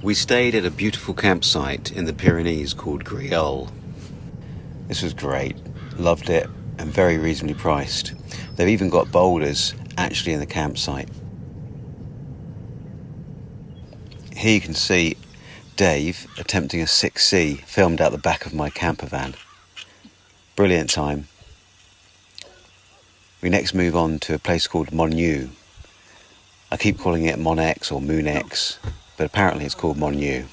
We stayed at a beautiful campsite in the Pyrenees called Gorges. This was great, loved it, and very reasonably priced. They've even got boulders actually in the campsite. Here you can see Dave attempting a 6C filmed out the back of my camper van. Brilliant time. We next move on to a place called Monu. I keep calling it Monex or Moonex, but apparently it's called Monieux.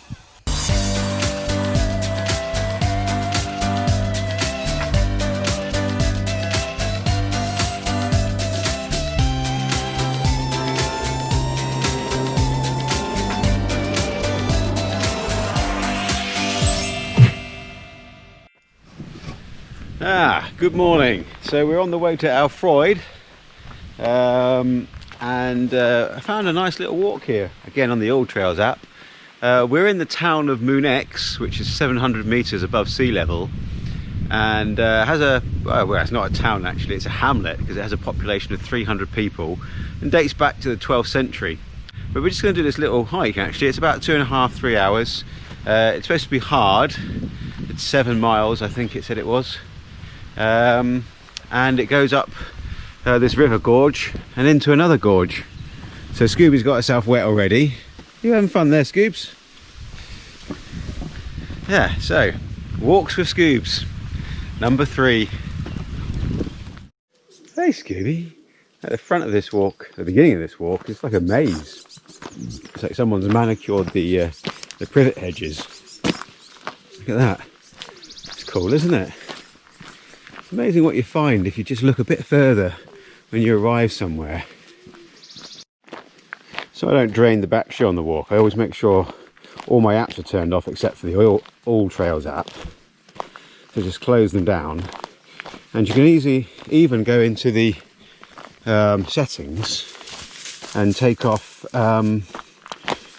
Good morning. So we're on the way to Alfroid, and I found a nice little walk here, again on the AllTrails app. We're in the town of Moonex, which is 700 meters above sea level, and has a, well, it's not a town actually, it's a hamlet, because it has a population of 300 people and dates back to the 12th century. But we're just going to do this little hike actually. It's about 2.5–3 hours. It's supposed to be hard. It's 7 miles, I think it said it was. And it goes up this river gorge and into another gorge. So Scoobie's got herself wet already. You having fun there, Scoobs? Yeah, so walks with Scoobs, number 3. Hey Scooby, at the front of this walk, at the beginning of this walk, it's like a maze. It's like someone's manicured the privet hedges. Look at that. It's cool, isn't it? It's amazing what you find if you just look a bit further when you arrive somewhere. So I don't drain the battery on the walk. I always make sure all my apps are turned off except for the AllTrails app. So just close them down, and you can even go into the settings and take off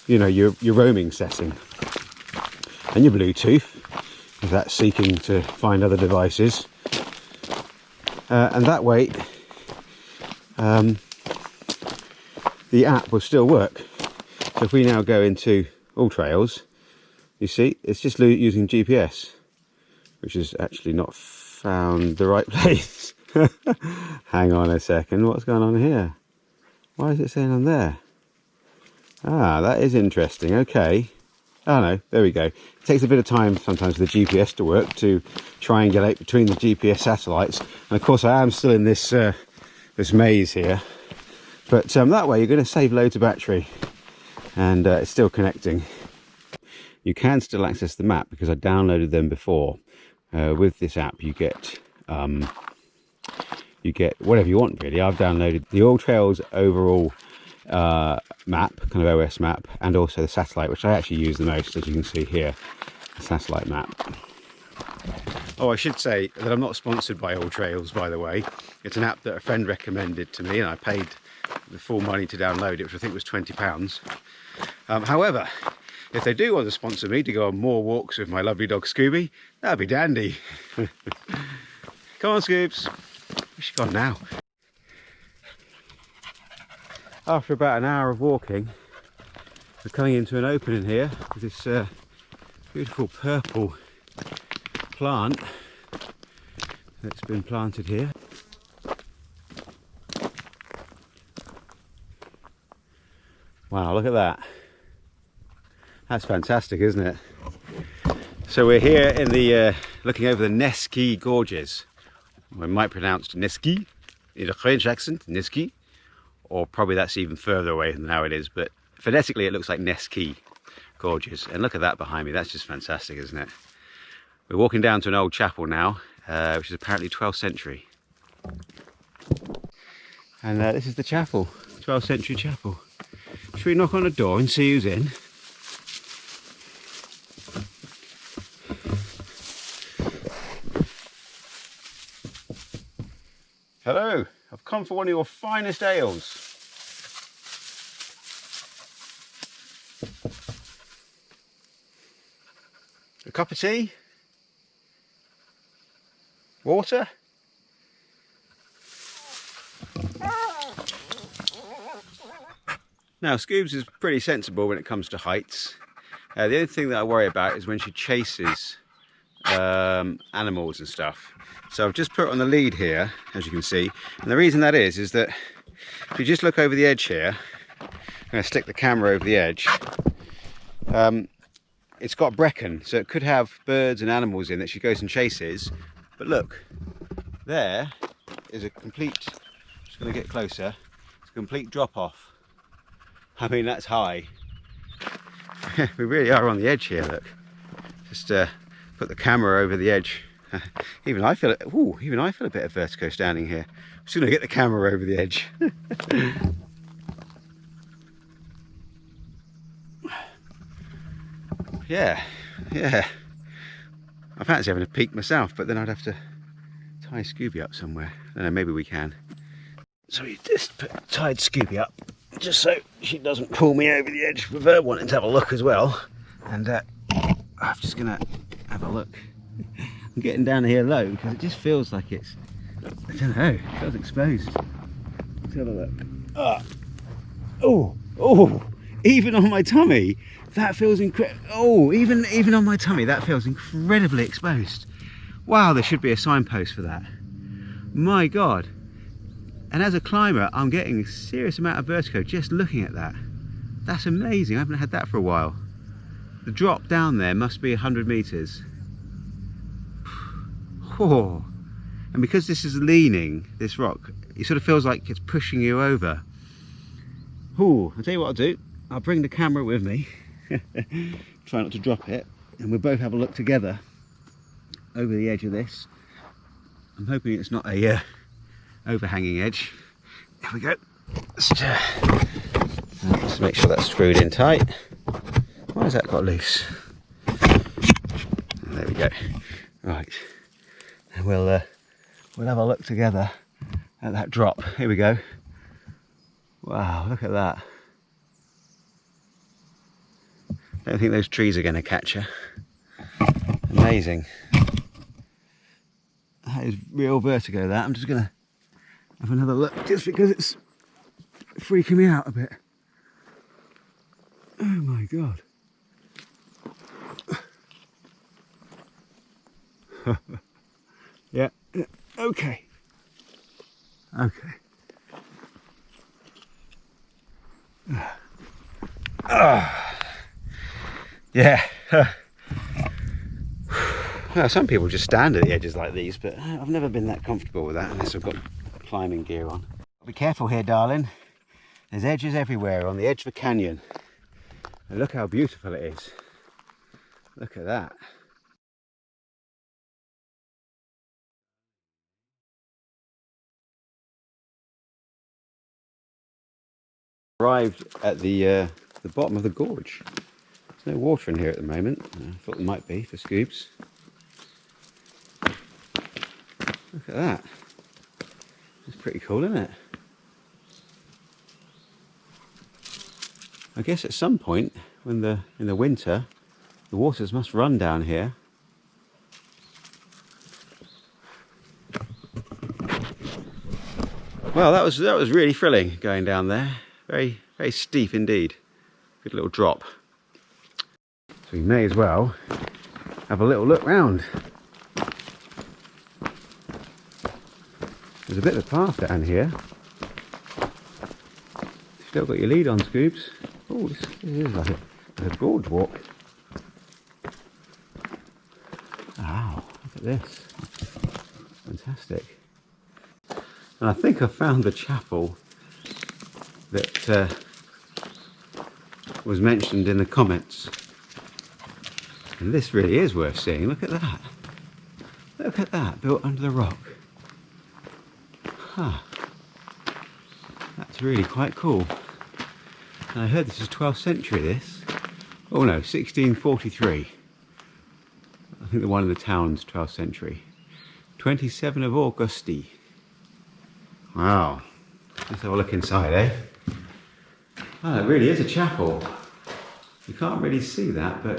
you know, your roaming setting and your Bluetooth if that's seeking to find other devices. And that way the app will still work. So if we now go into AllTrails, you see it's just using GPS, which is actually not found the right place. Hang on a second, what's going on here? Why is it saying on there? Ah, that is interesting. Okay. Oh no, there we go. It takes a bit of time sometimes for the GPS to work, to triangulate between the GPS satellites. And of course I am still in this this maze here. But that way you're going to save loads of battery, and it's still connecting. You can still access the map because I downloaded them before. With this app you get whatever you want really. I've downloaded the AllTrails overall map, kind of OS map, and also the satellite, which I actually use the most, as you can see here, the satellite map. Oh, I should say that I'm not sponsored by AllTrails, by the way. It's an app that a friend recommended to me, and I paid the full money to download it, which I think was £20. However, if they do want to sponsor me to go on more walks with my lovely dog Scooby, that'd be dandy. Come on, Scoobs. Where's she gone now? After about an hour of walking, we're coming into an opening here with this beautiful purple plant that's been planted here. Wow, look at that. That's fantastic, isn't it? So we're here in the looking over the Nesque Gorges. We might pronounce Nesque in a French accent, Nesque, or probably that's even further away than how it is, but phonetically it looks like Nesque Gorges. And look at that behind me, that's just fantastic, isn't it? We're walking down to an old chapel now, which is apparently 12th century. And this is the chapel, 12th century chapel. Should we knock on a door and see who's in? Hello, I've come for one of your finest ales. A cup of tea? Water? Now, Scoobs is pretty sensible when it comes to heights. The only thing that I worry about is when she chases animals and stuff. So I've just put on the lead here, as you can see, and the reason that is that if you just look over the edge here, I'm going to stick the camera over the edge. It's got bracken, so it could have birds and animals in that she goes and chases. But look, there is a complete, just going to get closer, it's a complete drop off. I mean, that's high. We really are on the edge here, look. Just put the camera over the edge. Even I feel it. Ooh, even I feel a bit of vertigo standing here. I'm just going to get the camera over the edge. Yeah. I fancy having a peek myself, but then I'd have to tie Scooby up somewhere. I don't know, maybe we can. So we just tied Scooby up, just so she doesn't pull me over the edge with her wanting to have a look as well. And I'm just going to have a look. I'm getting down here low because it just feels like it's, I don't know, it feels exposed. Let's have a look. Oh, even on my tummy, that feels incredible. Oh, even on my tummy, that feels incredibly exposed. Wow, there should be a signpost for that. My God. And as a climber, I'm getting a serious amount of vertigo just looking at that. That's amazing. I haven't had that for a while. The drop down there must be 100 meters. Oh. And because this is leaning, this rock, it sort of feels like it's pushing you over. Oh, I'll tell you what I'll do. I'll bring the camera with me. Try not to drop it. And we'll both have a look together over the edge of this. I'm hoping it's not a overhanging edge. Here we go. Let's make sure that's screwed in tight. Why has that got loose? There we go. Right. And we'll have a look together at that drop. Here we go. Wow, look at that. I don't think those trees are going to catch her. Amazing. That is real vertigo, that. I'm just going to have another look just because it's freaking me out a bit. Oh my God. Yeah, okay. Yeah. Well, some people just stand at the edges like these, but I've never been that comfortable with that unless I've got climbing gear on. Be careful here, darling. There's edges everywhere on the edge of a canyon. And look how beautiful it is. Look at that. Arrived at the bottom of the gorge. There's no water in here at the moment. I thought there might be for Scoobs. Look at that. It's pretty cool, isn't it? I guess at some point when in the winter the waters must run down here. Well, that was really thrilling going down there. Very steep indeed. Good little drop. So we may as well have a little look round. There's a bit of a path down here. Still got your lead on, Scoobs. Oh, this is like a gorge walk. Wow, look at this. Fantastic. And I think I found the chapel that was mentioned in the comments. And this really is worth seeing. Look at that. Look at that, built under the rock. Huh. That's really quite cool. And I heard this is 12th century, this. Oh no, 1643. I think the one in the town's 12th century. 27 of Augusti. Wow. Let's have a look inside, eh? Oh, it really is a chapel. You can't really see that, but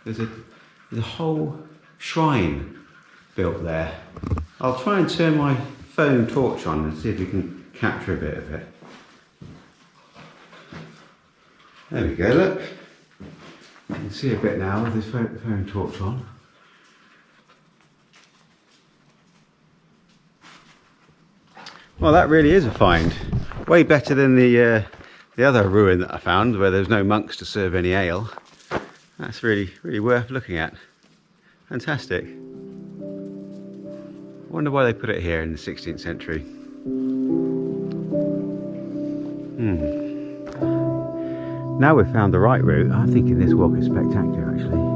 there's a whole shrine built there. I'll try and turn my phone torch on and see if we can capture a bit of it. There we go, look. can see a bit now with this phone torch on. Well, that really is a find. Way better than the other ruin that I found, where there's no monks to serve any ale. That's really worth looking at. Fantastic. I wonder why they put it here in the 16th century. Now we've found the right route, I'm thinking this walk is spectacular actually.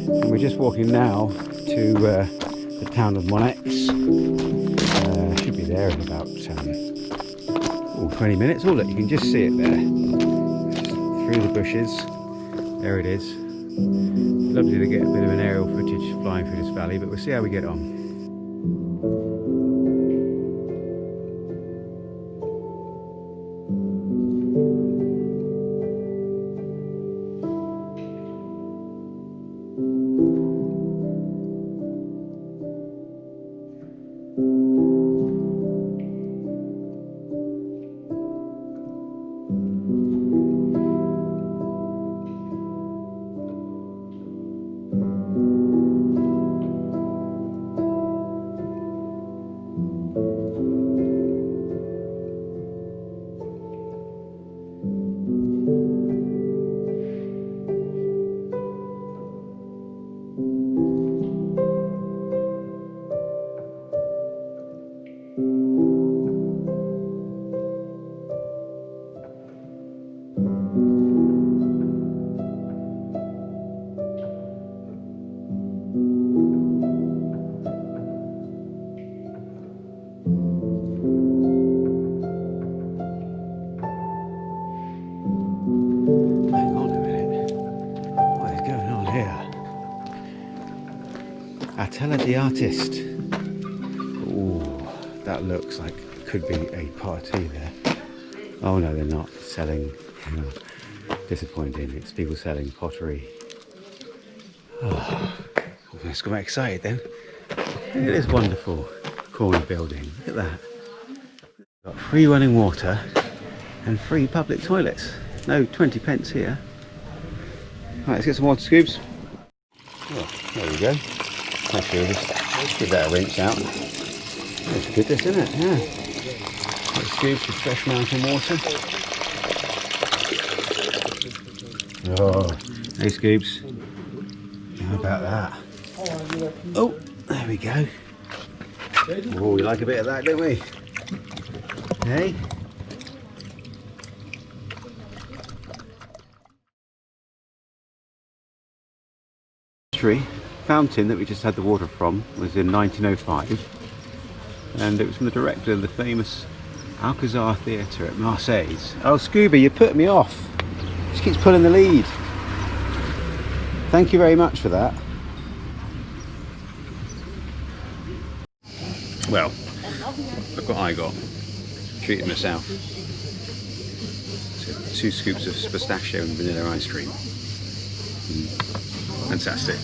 And we're just walking now to the town of Monieux. Should be there in about 20 minutes. Oh look, you can just see it there. Just through the bushes. There it is. Lovely to get a bit of an aerial footage flying through this valley, but we'll see how we get on. Atelier the artist. Oh, that looks like it could be a party there. Oh no, they're not selling. Disappointing. It's people selling pottery. Oh, let's get excited then. Look at this wonderful corner building. Look at that. Got free running water and free public toilets. No 20 pence here. Right, let's get some water, Scoobs. Oh, there we go. Actually, let's give that a rinse out. That's good, this, isn't it? Yeah. Scoobs with fresh mountain water. Oh, hey Scoobs. How about that? Oh, there we go. Oh, we like a bit of that, don't we? Hey? Fountain that we just had the water from was in 1905, and it was from the director of the famous Alcazar Theatre at Marseille. Oh, Scooby, you put me off. Just keeps pulling the lead. Thank you very much for that. Well, look what I got. Treated myself. 2 scoops of pistachio and vanilla ice cream. Fantastic.